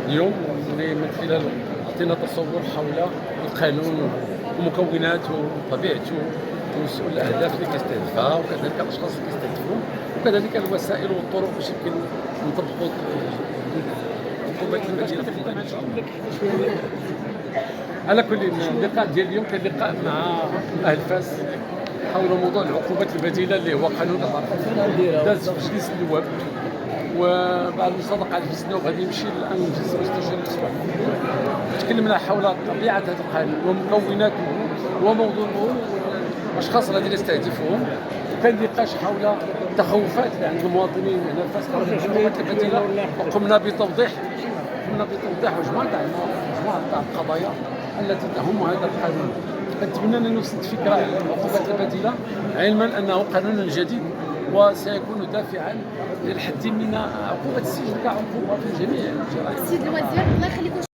اليوم اللي من خلاله عطينا تصور حول القانون ومكوناته وطبيعته والاهداف اللي كيستهدفها، وكذلك الاشخاص اللي كيستهدفوه، وكذلك الوسائل والطرق باش يمكن نطبقوا عقوبات المدينه في الخطاب ان شاء الله. على كل اللقاء ديال اليوم كان لقاء مع اهل فاس حول موضوع العقوبات البديله اللي هو قانون الاضرار. داز في مجلس النواب، وبعد المصادقه على مجلس النواب غادي يمشي الان مجلس المستشار الاسبوع. تكلمنا حول طبيعه هذا القانون ومكوناته وموضوعه والاشخاص الذين يستهدفهم، وكان نقاش حول التخوفات اللي عند المواطنين هنا في فاس حول العقوبات البديله، وقمنا بتوضيح مجموعه تاع القضايا التي تهم هذا القانون. نتمنى ان نسد فكره على العقوبات البديله، علما انه قانون جديد وسيكون دافعا للحد من عقوبه السجن كعقوبه في جميع الجرائم. السيد الوزير،